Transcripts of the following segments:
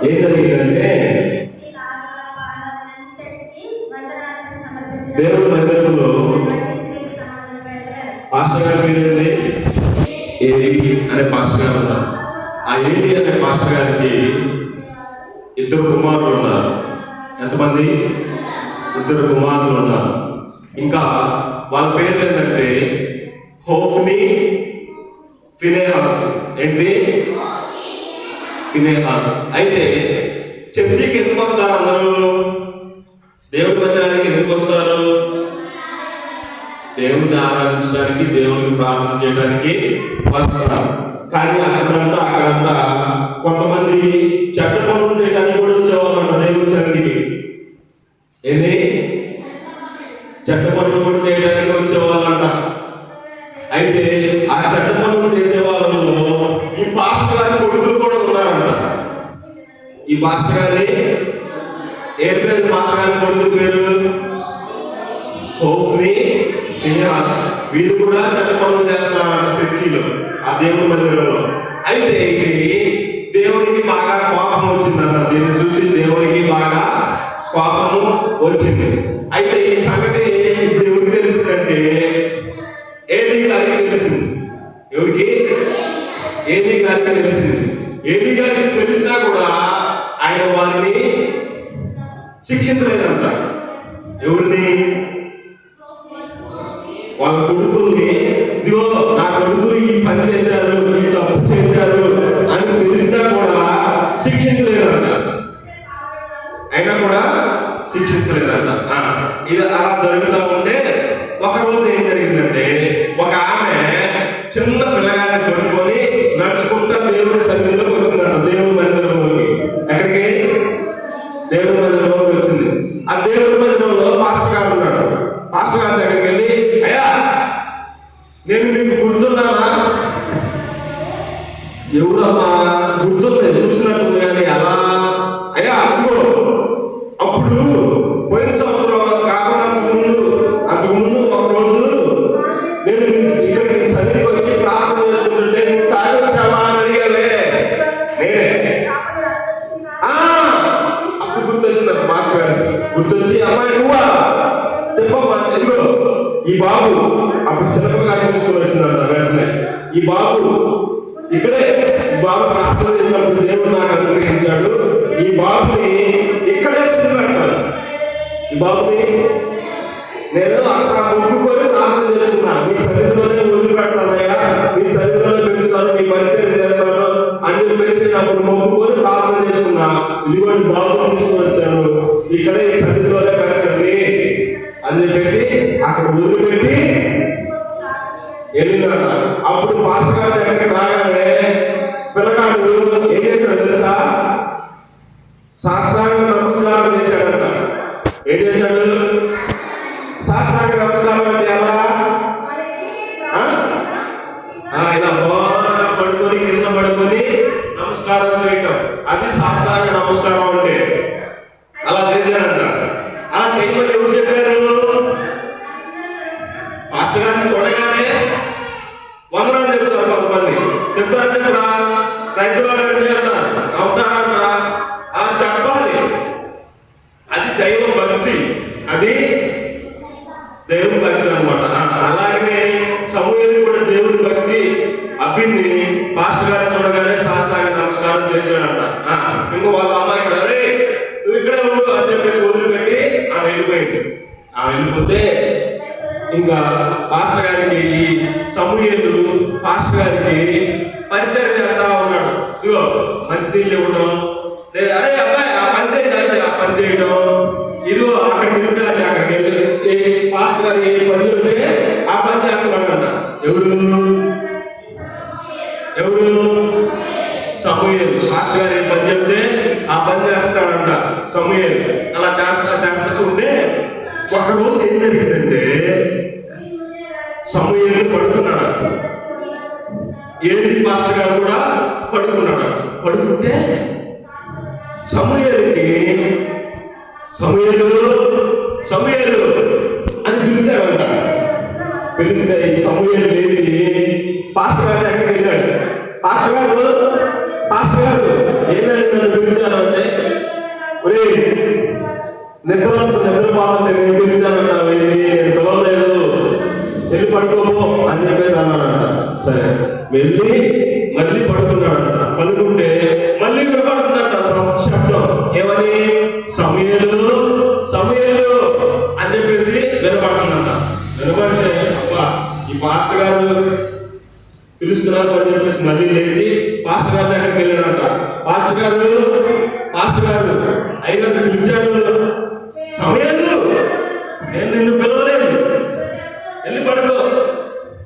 ఏం జరిగిందంటే దేవుడి మందిరంలో పాస్టర్ గారి పేరు ఏలి అనే పాస్టర్ గారు ఉన్నారు. ఆ ఏలి అనే పాస్టర్ గారికి 2 కుమారులు ఉన్నారు. ఎంతమంది? 2 కుమారులు ఉన్నారు. ఇంకా వాళ్ళ పేర్లు ఏంటంటే హోఫ్ని, ఫినెహాస్. ఏంటి? ఫినెహాస్. అయితే చర్చికి ఎందుకు వస్తారు అందరూ? దేవుడి మందిరానికి ఎందుకు వస్తారు? దేవుడిని ఆరాధించడానికి, దేవుడిని ప్రార్థన చేయడానికి వస్తారు. కానీ అక్కడంతా కొంతమంది చెడ్డ పనులు చేయడానికి కూడా వచ్చేవాళ్ళంట దేవుడి సన్నిధికి. ఏంది? చెడ్డ పనులు కూడా చేయడానికి వచ్చేవాళ్ళంట. అయితే ఆ చెడ్డ పనులు చేసే వాళ్ళలో ఈ పాస్టర్ గారి కొడుకులు కూడా ఉన్నారంట. ఈ పాస్టర్ గారి ఏ పేరు? పాస్టర్ గారి కొడుకు పేరు హోఫ్ని, ఫినెహాస్. వీళ్ళు కూడా చెడ్డ పనులు చేస్తున్నారంట చర్చిలో, ఆ దేవుడి మందిరంలో. అయితే ఇది దేవునికి బాగా కోపం వచ్చిందంట. దీన్ని చూసి దేవునికి బాగా కోపము వచ్చింది. అయితే ఈ సంగతి ఇప్పుడు ఎవరికి తెలిసిందంటే ఏలీ గారికి తెలిసింది. ఎవరికి? ఏలీ గారికి తెలిసింది. ఏలీ గారికి తెలిసినా కూడా ఆయన వారిని శిక్షించలేదంట. ఎవరిని? వాళ్ళ కొడుకుల్ని. ఇదిగో నా కొడుకులు ఈ పని చేశారు, ఈ తప్పు చేశారు అని తెలిసినా కూడా శిక్షించలేదంట. అయినా కూడా శిక్షించలేదంట. ఇది అలా జరుగుతూ ఉంటే ఒకరోజు ఏం జరిగిందంటే ఒక ఆమె చిన్న పిల్లగాన్ని పట్టుకొని నడుచుకుంటా దేవుడి సన్నిధిలోకి వచ్చిందంట. దేవుడి మందిరంలోకి. ఎక్కడికి? దేవుడి మందిరంలోకి వచ్చింది. ఆ దేవుడి మందిరంలో పాస్టర్ గారు ఉన్నాడు. పాస్టర్ గారి దగ్గరికి వెళ్ళి, అయ్యా నేను మీకు గుర్తున్నానా? ఎవరమ్మా? గుర్తులేదు, చూసినట్టు కానీ అలా. అయ్యా అదిగో అప్పుడు పోయిన సంవత్సరం కాకుండా అంతకుముందు ఒక రోజు నేను ఇక్కడికి సన్నిధికి వచ్చి ప్రార్థన చేస్తుంటే తాగి వచ్చావా అని అడిగావే, నేనే. అప్పుడు గుర్తొచ్చింది మాస్టర్ గారికి. గుర్తొచ్చి, అమ్మాయి నువ్వా? చెప్పమ్మా. ఇదిగో ఈ బాబు, అప్పుడు చిన్నపిల్లగాన్ని తీసుకొని వచ్చిందంట. వెంటనే ఈ బాబు ఇక్కడే, బాబు ప్రార్థన చేసినప్పుడు దేవుడు నాకు అనుగ్రహించాడు. ఈ బాబుని ఇక్కడే వదిలిపెడతాను. ఈ బాబుని నేను అక్కడ ముక్కుకొని ప్రార్థన చేస్తున్నా. మీ సన్నిధిలోనే వదిలిపెడతానయ్యా, మీ సన్నిధిలోనే పెంచుతాను, మీ పరిచయం చేస్తాను అని చెప్పేసి నేను అప్పుడు మొక్కుకొని ప్రార్థన చేసుకున్నా. ఇదిగోండి బాబుని తీసుకొని వచ్చాను, ఇక్కడే ఈ సన్నిధిలోనే పెంచండి అని చెప్పేసి అక్కడ వదిలిపెట్టి వెళ్ళిందట. అప్పుడు పాస్టర్ గారి దగ్గరికి రాగానే పిల్లగాడు ఏం చేశాడు తెలుసా? సాష్టాంగ నమస్కారం చేశాడంట. ఏం చేశాడు? సాష్టాంగ నమస్కారం అంటే ఎలా? ఇలా పడుకొని కింద పడుకొని నమస్కారం చేయటం, అది సాష్టాంగ నమస్కారం అంటే. అలా చేశాడంట. అలా చేయమని ఎవరు చెప్పారు? పాస్టర్ గారిని చూడగానే వందనాలు చెప్తారు. కొంతమంది చెప్తారు, చెప్పరా ప్రైజ్ లార్డ్ అంటారా? అవుతారంటారా? చెప్పాలి. అది దైవ భక్తి, అది దేవుని భక్తి అనమాట. అలాగనే సమూయేలు కూడా దేవుని భక్తి అబ్బింది. పాస్టర్ గారిని చూడగానే సాష్టాంగ నమస్కారం చేశాడంట. ఇంకో వాళ్ళ అమ్మాయి ఇక్కడ, అరే నువ్వు ఇక్కడే ఉండు అని చెప్పేసి వదిలిపెట్టి ఆమె వెళ్ళిపోయింది. ఆమె వెళ్ళిపోతే ఇంకా పాస్టర్ గారికి, ఈ సమూయేలు పాస్టర్ గారికి పరిచయం చేస్తా ఉన్నాడు. ఇదిగో మంచినీళ్ళు ఇవ్వడం, లేదా అరే అబ్బాయి ఆ పని చేయాలి, ఆ పని చేయడం, ఇదిగో అక్కడికి వెళ్ళాలి, అక్కడికి వెళ్ళి పాస్టర్ గారు ఏ పని చెప్తే ఆ పని చేస్తున్నాడంట. ఎవరు? సమూయేలు. పాస్టర్ గారు ఏ పని చెప్తే ఆ పని చేస్తాడంట సమూయేలు. అలా చేస్తూ ఉంటే ఒకరోజు ఏం జరిగిందంటే సమూయేలు పడుకున్నాడు. ఏలీ పాస్టర్ గారు కూడా పడుకున్నాడు. పడుకుంటే సమూయేలుకి సమూయేలు అని పిలిచారంట. పిలిస్తే ఈ సమూయేలు లేచి పాస్టర్ గారి దగ్గరికి వెళ్ళాడు. పాస్టర్ గారు ఏమైనా నన్ను పిలిచారు అంటే సరే వెళ్ళి మళ్ళీ పడుకున్నాడంట. పడుకుంటే మళ్ళీ వినపడుతుందంట శబ్దం. ఏమని? సమూయేలు సమూయేలు అని చెప్పేసి వినపడుతుందంట. వినపడితే అబ్బా ఈ పాస్టర్ గారు పిలుస్తున్నారు అని చెప్పేసి మళ్ళీ లేచి పాస్టర్ గారి దగ్గరికి వెళ్ళాడంట. పాస్టర్ గారు అయ్యగారు పిలిచారు. సమూయేలు నేను నిన్ను పిలవలేదు, వెళ్ళి పడుకో.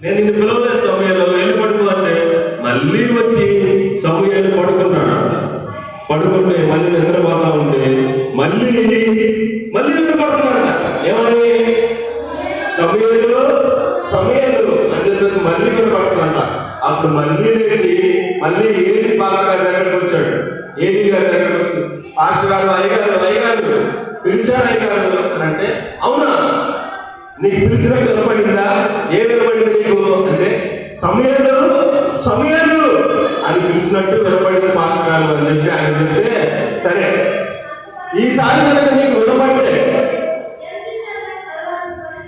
నేను నిన్ను పిలవలేదు సమూయేలు, వెళ్ళి పడుకో అంటే మళ్ళీ వచ్చి సమూయేలు పడుకున్నాడు. పడుకుంటే మళ్ళీ నిద్రపోతా ఉంటే మళ్ళీ వినపడుతున్నాడు. ఏమని? సమూయేలు సమూయేలు అని చెప్పేసి మళ్ళీ వినపడుతుందంట. అప్పుడు మళ్ళీ లేచి మళ్ళీ ఏది పాస్టర్ గారి దగ్గరకు వచ్చాడు. ఏది గారి దగ్గరకు వచ్చి పాస్టర్ గారు అయ్యగారు పిలిచారు అయ్యగారు అని అంటే, అవునా నీకు పిలిచినట్టు వినపడిందా? ఏ వినపడింది నీకు అంటే, సమూయేలు సమూయేలు అని పిలిచినట్టు వినపడింది పాస్టర్ గారు అని చెప్పి ఆయన చెప్తే, సరే ఈసారి కనుక నీకు వినపడితే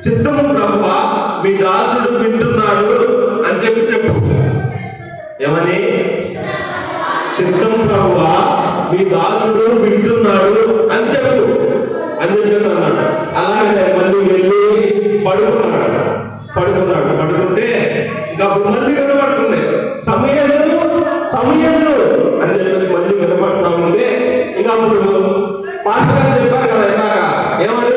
చిత్తము ప్రభువా మీ దాసుడు వింటున్నాడు అని చెప్పు. ఏమని? చిత్తం ప్రభువా మీ దాసుడు వింటున్నాడు అని చెప్పు అని చెప్పేసి అన్నాడు. అలాగే మళ్ళీ వెళ్ళి పడుకుంటే ఇంకా మళ్ళీ వినపడుతుంది సమూయేలు అని చెప్పేసి మళ్ళీ వినపడతా ఉంటే ఇంకా అప్పుడు పాస్టర్ గారు చెప్పారు కదా ఇందాక, ఏమని?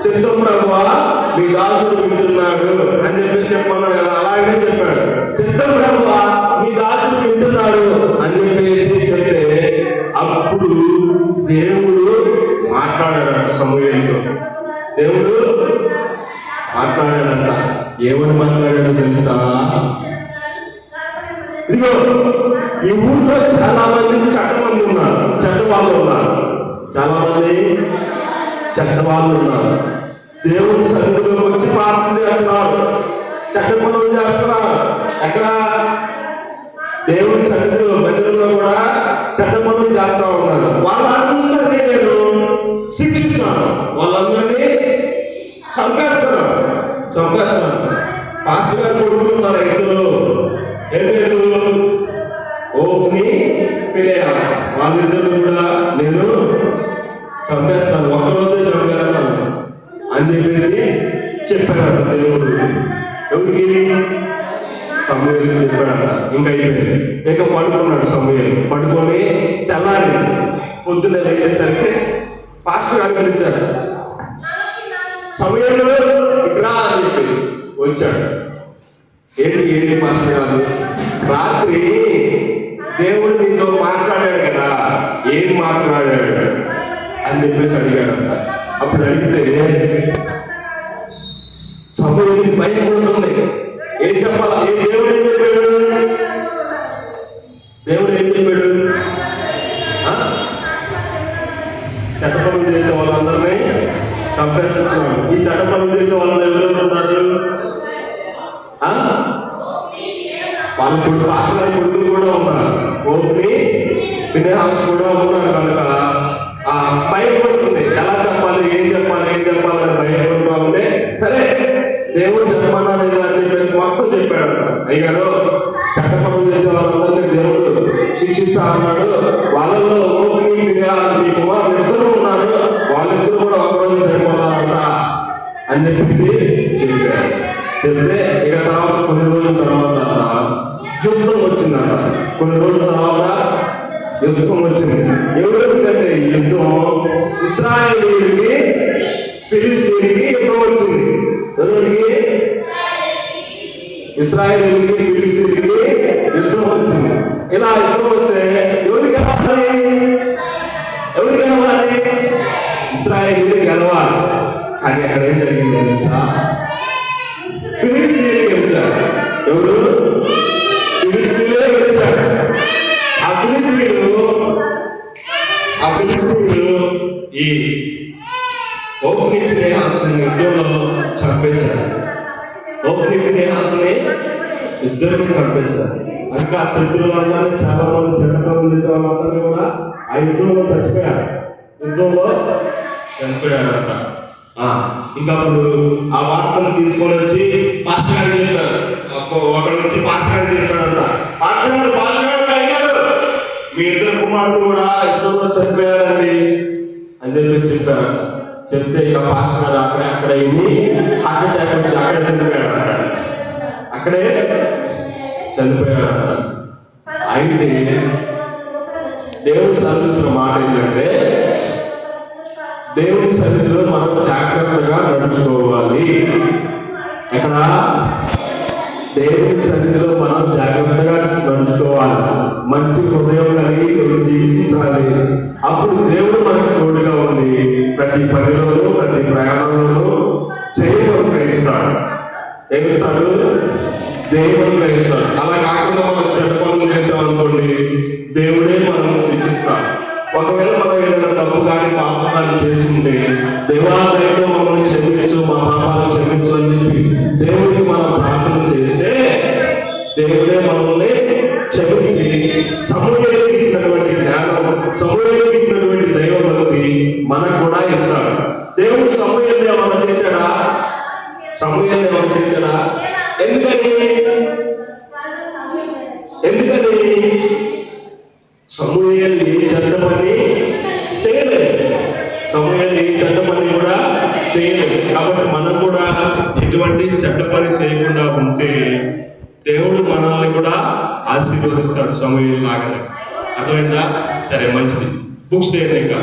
చిత్తం ప్రభువా మీ దాసుడు వింటున్నాడు అని చెప్పి చెప్పన్నాడు కదా, అలాగే చెప్పాడు. చిత్తం ప్రభువా మీ దాసుడు వింటున్నాడు అని చెప్పేసి చెప్తే అప్పుడు దేవుడు మాట్లాడాడంట సమూయేలుతో. దేవుడు మాట్లాడాడంట. ఏమని మాట్లాడాడో తెలుసా? ఇదిగో ఈ ఊళ్ళో చాలా మంది చెడ్డవాళ్ళు ఉన్నారు. చాలా మంది చెడ్డవాళ్ళు ఉన్నారు. దేవుని సన్నిధిలోకి వచ్చి ప్రార్థన చేస్తున్నారు, చెడ్డ పనులు చేస్తున్నారు. ఎక్కడ? దేవుని సన్నిధిలో మందిరంలో కూడా చెడ్డ పనులు చేస్తూ ఉన్నారు. వాళ్ళందరినీ నేను శిక్షిస్తాను, వాళ్ళందరినీ చంపేస్తాను. పాస్టర్ గారు కొడుకులు ఉన్నారు ఇద్దరు. ఏం పేరు? ఓఫ్ని ఫినెహాస్. వాళ్ళిద్దరు కూడా నేను చంపేస్తాను, ఒక్కరోజే చంపేస్తాను అని చెప్పేసి చెప్పాడంట దేవుడు. ఎవరికి? సమూయేలుకి చెప్పాడంట. ఇంకా అయిపోయింది. ఇక పడుకున్నాడు సమూయేలు. పడుకొని తెల్లారి పొద్దున్న లేచేసరికి పాస్టర్ గారు పిలిచారు. సమూయేలు ఇట్రా అని చెప్పేసి వచ్చాడు. ఏంటి పాస్టర్ గారు? రాత్రి దేవుడు నీతో మాట్లాడాడు కదా, ఏం మాట్లాడాడు అని చెప్పేసి అడిగాడంట. అప్పుడు అడిగితే సమూయేలుకి భయం పడుతుంది. ఏం చెప్పాలా? దేవుడు ఏం చెప్పాడు? చెడ్డ పనులు చేసే వాళ్ళందరినీ చంపేస్తున్నాడు. ఈ చెడ్డ పనులు చేసే వాళ్ళు ఎవరెవరు ఉన్నారు? వాళ్ళ పాస్టర్ గారి కొడుకులు కూడా ఉన్నారు. ఓఫ్ని ఫినెహాస్ కూడా ఉన్నారు. కనుక భయపడుతుంది. ఎలా చెప్పాలి, ఏం చెప్పాలి అని భయపడుతూ ఉంటే, సరే దేవుడు చెప్పమన్నాడు అని చెప్పేసి మొత్తం చెప్పాడు. అయ్యారు చెడ్డ పనులు చేసే వాళ్ళందరినీ దేవుడు శిక్షిస్తా అన్నాడు. వాళ్ళలో ఓఫ్ని ఫినెహాస్ మీ కుమారులు ఇద్దరు ఉన్నారు, వాళ్ళిద్దరు కూడా ఒకరోజు చనిపోతారంట అని చెప్పేసి చెప్పాడు. చెప్తే ఇక తర్వాత కొన్ని రోజుల తర్వాత యుద్ధం వచ్చిందంట. కొన్ని రోజుల తర్వాత యుద్ధం వచ్చింది. ఎవరికంటే ఈ యుద్ధం ఇశ్రాయేలీయులకి ఫిలిష్తీయులకి యుద్ధం వచ్చింది. ఎవరికి? ఇశ్రాయేలీయులకి ఫిలిష్తీయులకి యుద్ధం వచ్చింది. ఇలా యుద్ధం వస్తే ఎవరు గెలవాలి? ఇశ్రాయేలీయులు గెలవాలి. కానీ అక్కడ ఏం జరిగింది తెలుసా? ఫిలిష్తీయులు గెలిచారు. ఎవరు? ఫిలిష్తీయులే గెలిచారు. ఆ ఫిలిష్తీయులు ఈ ఓఫ్ని ఫినెహాస్ని యుద్ధంలో చంపేశారు. ఓఫ్ని ఫినెహాస్ని యుద్ధంలో చంపేశారు. ఇంకా శత్రువులందరినీ చాలా మంది చెడ్డపనులు చేసే వాళ్ళందరినీ కూడా ఆ యుద్ధంలో చనిపోయారంట. ఇంకా అప్పుడు ఆ వార్తను తీసుకొని వచ్చి పాస్టర్ గారికి చెప్తారు. ఒకడు వచ్చి పాస్టర్ గారికి చెప్తాడంట, పాస్టర్ గారు అయ్యారు, మీ ఇద్దరు కుమారుడు కూడా యుద్ధంలో చనిపోయారండి అని చెప్పారు. చెప్తే ఇక పాస్టర్ గారు అక్కడ హార్ట్ అటాక్ వచ్చి అక్కడే చనిపోయాడంట, అక్కడే చనిపోయాడంట. అయితే దేవుడు చదివిస్తున్న మాట ఏంటంటే, దేవుని సన్నిధిలో మనం జాగ్రత్తగా నడుచుకోవాలి. ఎక్కడ దేవుని సన్నిధిలో మనం జాగ్రత్తగా నడుచుకోవాలి, మంచి హృదయం కలిగి జీవించాలి. అప్పుడు దేవుడు మనకు తోడుగా ఉండి ప్రతి పనిలోనూ ప్రతి ప్రయాణంలోనూ చేయమని గ్రహిస్తాడు. ఏమిస్తాడు? దేవుడు గ్రహిస్తాడు. అలా కాకుండా మనం చెడ్డ పనులు చేసామనుకోండి, దేవుడే మనం శిక్షిస్తాడు. ఒకవేళ మనం ఏదైనా తప్పు కానీ పాపం కానీ చేసుకుంటే, దేవాలయంలో మమ్మల్ని క్షమించు, మా పాపాలను క్షమించు అని చెప్పి దేవుడికి మనం ప్రార్థన చేస్తే, దేవుడే మనల్ని క్షమించి సమూయేలుకి ఇచ్చినటువంటి జ్ఞానం, సమూయేలుకి ఇచ్చినటువంటి దైవభక్తి మనకు కూడా ఇస్తాడు. దేవుడు సమూయేలుని ఏమైనా చేశాడా? సమూయేలుని ఏమైనా చేశాడా? ఎందుకని సమూయేలు ఏ చెడ్డ పని చేయలేదు. సమూయేలు ఏ చెడ్డ పని కూడా చేయలేదు. కాబట్టి మనం కూడా ఎటువంటి చెడ్డ పని చేయకుండా ఉంటే దేవుడు మనల్ని కూడా ఆశీర్వదిస్తాడు సమూయేలు లాగానే. అర్థమైందా? సరే, మంచిది. బుక్స్ చేయండి ఇంకా.